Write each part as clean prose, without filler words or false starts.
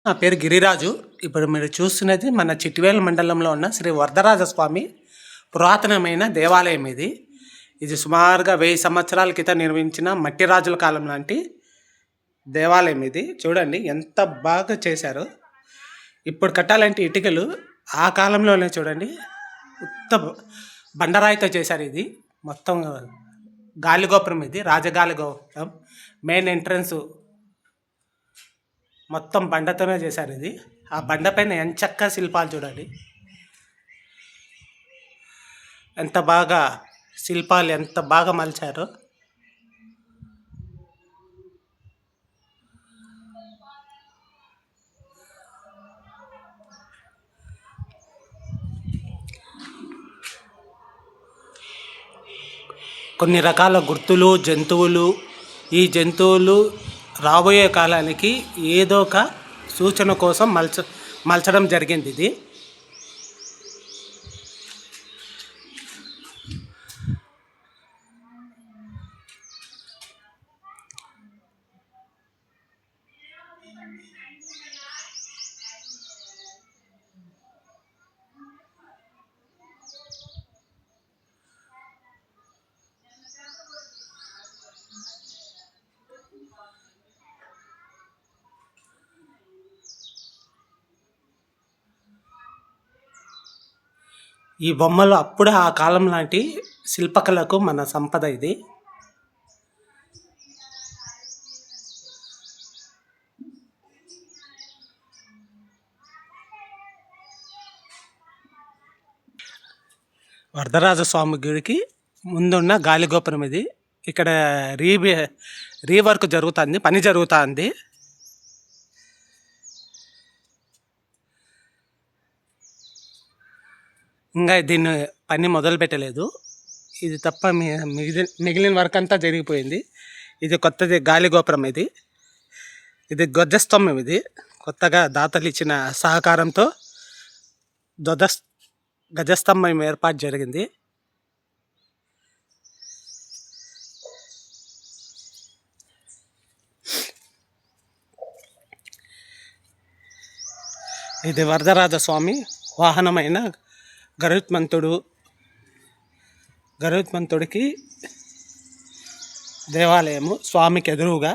నా పేరు గిరిరాజు. ఇప్పుడు మీరు చూస్తున్నది మన చిట్టివేలు మండలంలో ఉన్న శ్రీ వరదరాజస్వామి పురాతనమైన దేవాలయం ఇది. ఇది సుమారుగా 1000 సంవత్సరాల క్రితం నిర్మించిన మట్టి రాజుల కాలం లాంటి దేవాలయం ఇది. చూడండి ఎంత బాగా చేశారు. ఇప్పుడు కట్టాలంటే ఇటుకలు, ఆ కాలంలోనే చూడండి ఉత్త బండరాయితో చేశారు. ఇది మొత్తం గాలిగోపురం, ఇది రాజగాలి గోపురం. మెయిన్ ఎంట్రన్స్ మొత్తం బండతోనే చేశారు ఇది. ఆ బండపైన ఎంచక్క శిల్పాలు చూడండి, ఎంత బాగా శిల్పాలు ఎంత బాగా మలిచారో. కొన్ని రకాల గుర్తులు, జంతువులు. ఈ జంతువులు రాబోయే కాలానికి ఏదో ఒక సూచన కోసం మలచడం జరిగింది ఇది. ఈ బొమ్మలు అప్పుడే ఆ కాలం లాంటి శిల్పకళకు మన సంపద ఇది. వరదరాజస్వామి గుడికి ముందున్న గాలిగోపురం ఇది. ఇక్కడ రీవర్క్ జరుగుతుంది, పని జరుగుతుంది. ఇంకా దీన్ని పని మొదలు పెట్టలేదు. ఇది తప్ప మిగిలిన వర్క్ అంతా జరిగిపోయింది. ఇది కొత్తది గాలిగోపురం. ఇది ధ్వజస్తంభం. ఇది కొత్తగా దాతలు ఇచ్చిన సహకారంతో గజస్తంభం ఏర్పాటు జరిగింది. ఇది వరదరాజస్వామి వాహనమైన గరుత్మంతుడికి దేవాలయము, స్వామికి ఎదురుగా.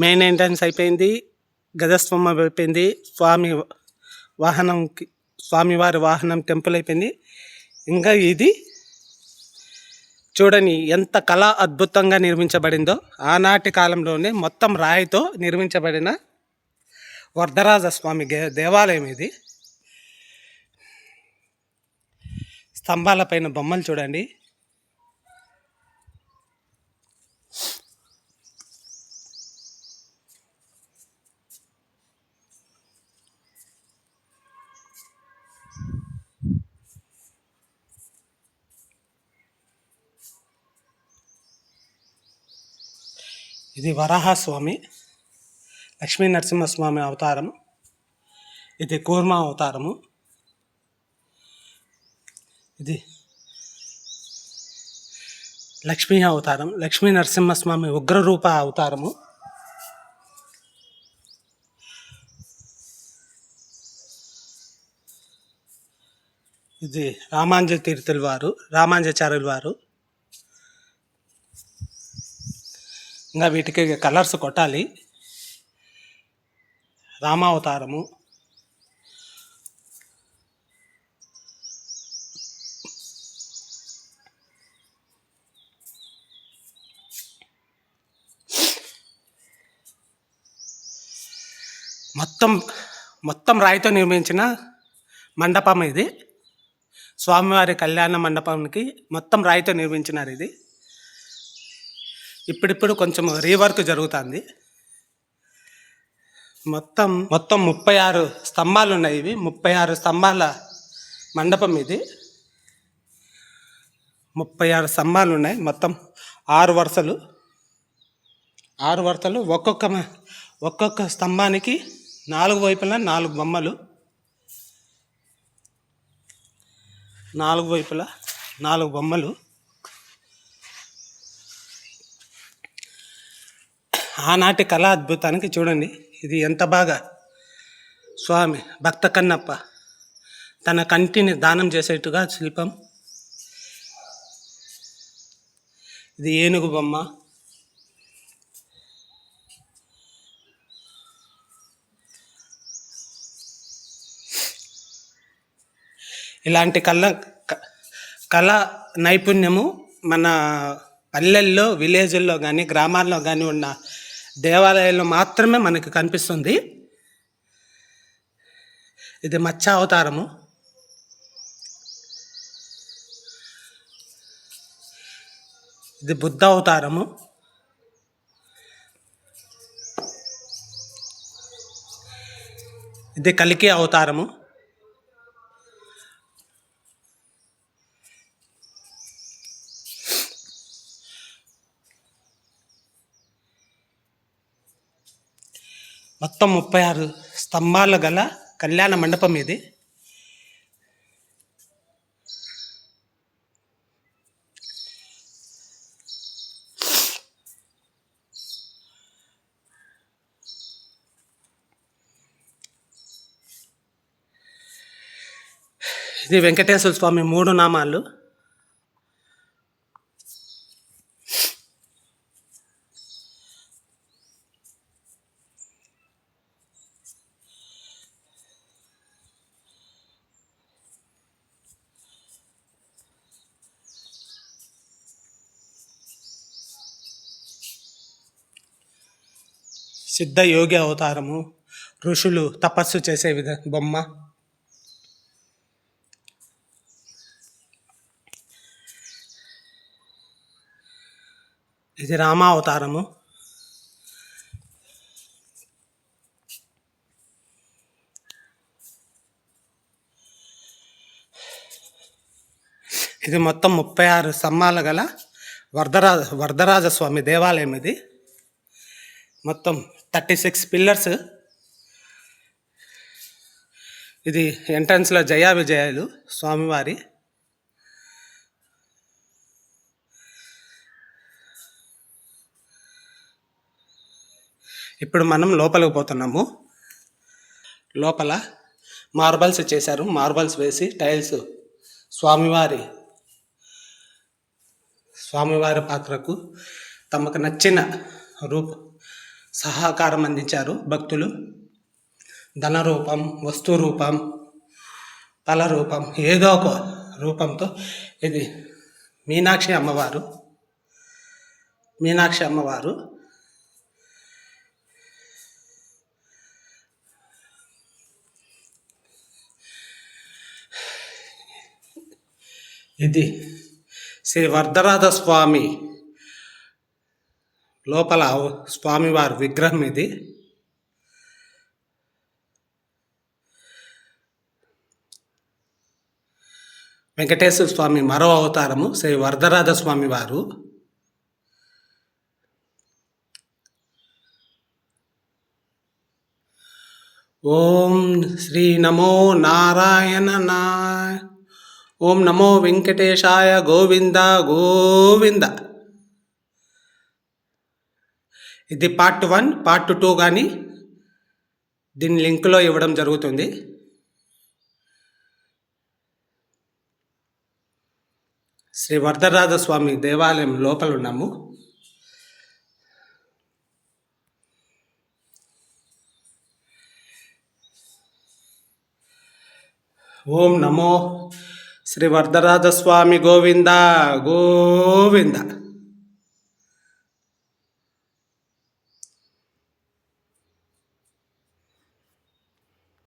మెయిన్ ఎంట్రన్స్ అయిపోయింది, గజస్తంభం అయిపోయింది, స్వామివారి వాహనం టెంపుల్ అయిపోయింది. ఇంకా ఇది చూడని ఎంత కళా అద్భుతంగా నిర్మించబడిందో. ఆనాటి కాలంలోనే మొత్తం రాయితో నిర్మించబడిన వరదరాజస్వామి దేవాలయం ఇది. స్తంభాలపైన బొమ్మలు చూడండి. ఇది వరాహస్వామి, లక్ష్మీ నరసింహస్వామి అవతారం. ఇది కూర్మ అవతారము. ఇది లక్ష్మీ అవతారం, లక్ష్మీ నరసింహస్వామి ఉగ్రరూప అవతారము. ఇది రామాంజాచార్యుల వారు. ఇంకా వీటికి కలర్స్ కొట్టాలి. రామావతారము. మొత్తం రాయితో నిర్మించిన మండపం ఇది. స్వామివారి కళ్యాణ మండపానికి మొత్తం రాయితో నిర్మించినారు. ఇది ఇప్పుడిప్పుడు కొంచెం రీవర్క్ జరుగుతుంది. మొత్తం 36 స్తంభాలు ఉన్నాయి. ఇవి 36 స్తంభాల మండపం. ఇది 36 స్తంభాలు ఉన్నాయి. మొత్తం 6 వరుసలు. ఒక్కొక్క స్తంభానికి నాలుగు వైపులా 4 బొమ్మలు, 4 వైపులా 4 బొమ్మలు. ఆనాటి కళా అద్భుతానికి చూడండి, ఇది ఎంత బాగా స్వామి భక్త కన్నప్ప తన కంటిని దానం చేసేట్టుగా శిల్పం. ఇది ఏనుగు బొమ్మ. ఇలాంటి కళా నైపుణ్యము మన పల్లెల్లో, విలేజుల్లో కానీ గ్రామాల్లో కానీ ఉన్న దేవాలయాల్లో మాత్రమే మనకు కనిపిస్తుంది. ఇది మత్స్య అవతారము. ఇది బుద్ధ అవతారము. ఇది కలికి అవతారము. మొత్తం 36 స్తంభాలు గల కళ్యాణ మండపం ఇది. ఇది వెంకటేశ్వర స్వామి 3 నామాలు. సిద్ధ యోగి అవతారము, ఋషులు తపస్సు చేసే బొమ్మ. ఇది రామ అవతారము. ఇది మొత్తం 36 స్తంభాలు గల వరదరాజస్వామి దేవాలయం. ఇది మొత్తం 36 పిల్లర్స్. ఇది ఎంట్రన్స్లో జయా విజయాలు స్వామివారి. ఇప్పుడు మనం లోపలికి పోతున్నాము. లోపల మార్బల్స్ చేశారు. మార్బల్స్ వేసి టైల్స్ స్వామివారి పాత్రకు తమకు నచ్చిన సహకారం అందించారు భక్తులు. ధన రూపం, వస్తు రూపం, ఫల రూపం, ఏదో ఒక రూపంతో. ఇది మీనాక్షి అమ్మవారు. ఇది శ్రీ వరదరాజ స్వామి లోపల స్వామివారి విగ్రహం. ఇది వెంకటేశ్వర స్వామి మరో అవతారము శ్రీ వరదరాజ స్వామి వారు. ఓం శ్రీ నమో నారాయణ ఓం నమో వెంకటేశాయ గోవింద గోవింద. ఇది పార్ట్ 1, పార్ట్ 2 కానీ దీని లింక్లో ఇవ్వడం జరుగుతుంది. శ్రీ వరదరాజ స్వామి దేవాలయం లోపల ఉన్నాము. ఓం నమో శ్రీ వరదరాజ స్వామి గోవింద గోవింద.